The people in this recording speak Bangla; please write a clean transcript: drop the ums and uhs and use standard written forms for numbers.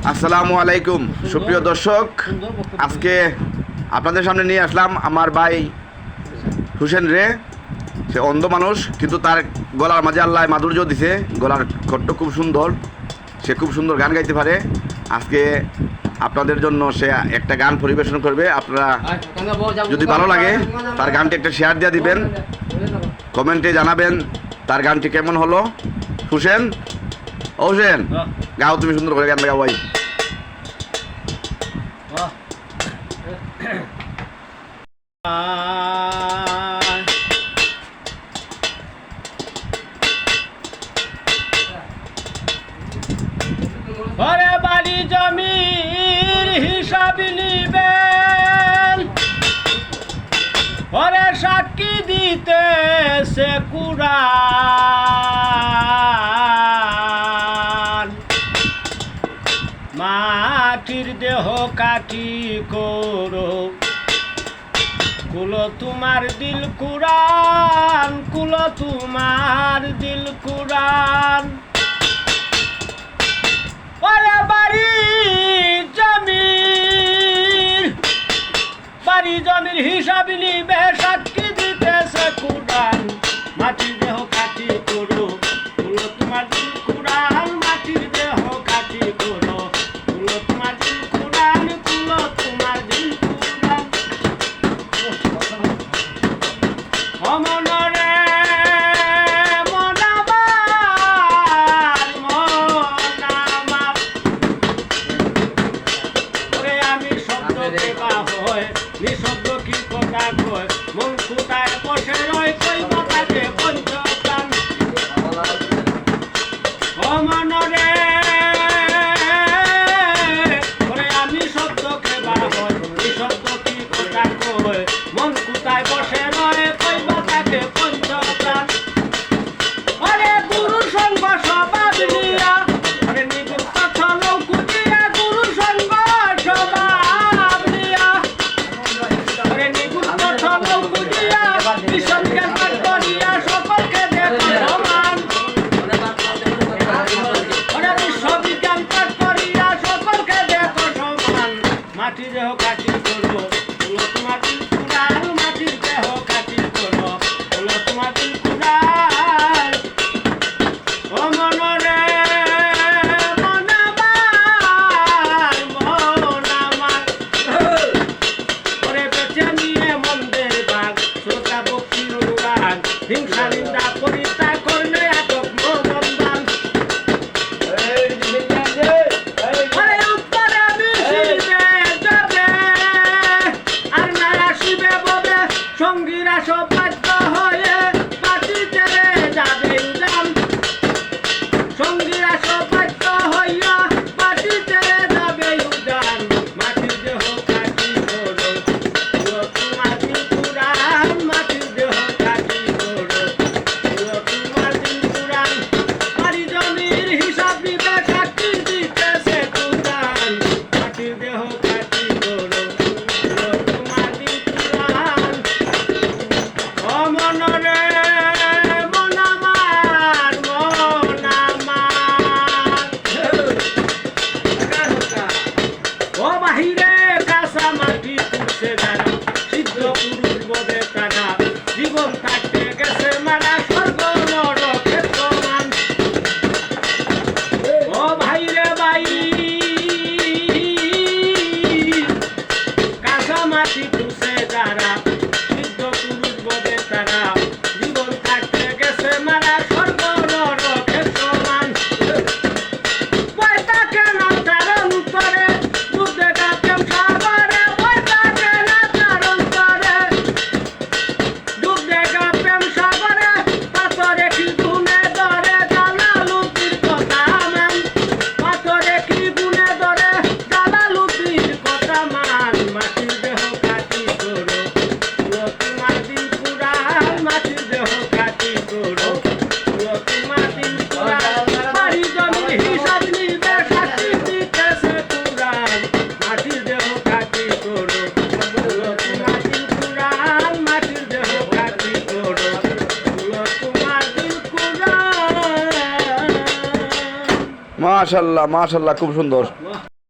আসসালামু আলাইকুম সুপ্রিয় দর্শক, আজকে আপনাদের সামনে নিয়ে আসলাম আমার ভাই হুসেন রে। সে অন্ধ মানুষ, কিন্তু তার গলার মাঝে আল্লাহ মাধুর্য দিছে। গলার কণ্ঠ খুব সুন্দর, সে খুব সুন্দর গান গাইতে পারে। আজকে আপনাদের জন্য সে একটা গান পরিবেশন করবে। আপনারা যদি ভালো লাগে তার গানটি একটা শেয়ার দিয়ে দিবেন, কমেন্টে জানাবেন তার গানটি কেমন হলো। হুসেন, ও হুসেন, গাও, তুমি সুন্দর করে গান গাও ভাই। ঘরে বাড়ি জমির হিসাব নিবেন, ঘরে সাক্ষী দিতেছে কুরআন। মাটির দেহ কাটি করো, কুলো তোমার দিল কুরআন, কুলো তোমার দিল কুরআন। ওরে বাড়ি জমির হিসাব নিবে, সাক্ষী দিতেছে কুরআন। মাটির দেহ কাটি করো, কুলো তোমার দিল কুরআন। মাটির দেহ কাটি করো, কুলো তোমার দিল কুরআন, কুলো তোমার দিল কুরআন। অমনরে নিঃশব্দ কি কথা কয়, মন কোথায় বসে রয়, কই বাতাকে পঞ্চপ্রাণ। ও মনরে ওরে আমি শব্দ কেবা হয়, নিঃশব্দ কি কথা কয়, মন কোথায় বসে রয়, কই বাতাকে পঞ্চপ্রাণ। ওরে গুরু সঙ্গ স্বভাব নিয়া, ওরে নিগুর কথা লৌকুটিয়া, গুরু সঙ্গ স্বভাব নিয়া, বিশ্বজ্ঞান পাঠ করিয়া সকলকে দেখো সমান। বিশ্ববিজ্ঞান পাঠ করিয়া সকলকে দেখো সমান। মাটির দেহ কাটি করো, হলো তোমার দিল কুরআন। মাটির দেহ কাটি করো, হলো তোমার দিল কুরআন। ও মনরে হিংসা নিন্দা পরিত্যাগ করলে একক মনোবন্ধন। উত্তরে মিশিবে যাবে আর না আসিবে ববে, সঙ্গীরা সব বাধ্য হয়ে পাটি ছেড়ে যাবে উজান। সঙ্গীরা সব বাধ্য হইয়া পাটি ছেড়ে যাবে উজান। মাটির দেহ কাটি করো, তোমার দিল কুরআন। মাটির দেহ কাটি করো, তোমার দিল কুরআন। বাড়ি জমির হিসাব নিবে, সাক্ষী দিতেছে কুরআন। মাটির দেহ কাটি করো, তোমার দিল কুরআন। ও মনরে মন আমার, মন আমার। ও বাহিরে কাঁচা মাটি পুষে যারা, সিদ্ধ পুরুষ বোধে তারা, জীবন থাকতে গেছে মারা, স্বর্গ নরকের সমান। ও ভাই রে ভাই, কাঁচা মাটি পুষে যারা, সিদ্ধ পুরুষ বোধে তারা, জীবন থাকতে গেছে মারা, স্বর্গ নরকের সমান। বইটাকে না তার অন্তরে, বুদ্ধে কাকেম সাগরে। বইটাকে না তার অন্তরে, ডুববে গা প্রেম সাগরে। পাথরে কি গুনে ধরে, জালালুদ্দির কথা মান। পাথরে কি গুনে ধরে, জালালুদ্দির কথা মান। মাটির দেহ কাটি করো, তোমার দিল কুরআন। মাটির দেহ কাটি করো, তোমার দিল কুরআন। বাড়ি জমির হিসাব নিবে, সাক্ষী দিতেছে কুরআন। মাটির দেহ কাটি করো, তোমার দিল কুরআন। মাটির দেহ কাটি করো, তোমার দিল কুরআন। মাশাআল্লাহ, মাশাআল্লাহ, খুব সুন্দর।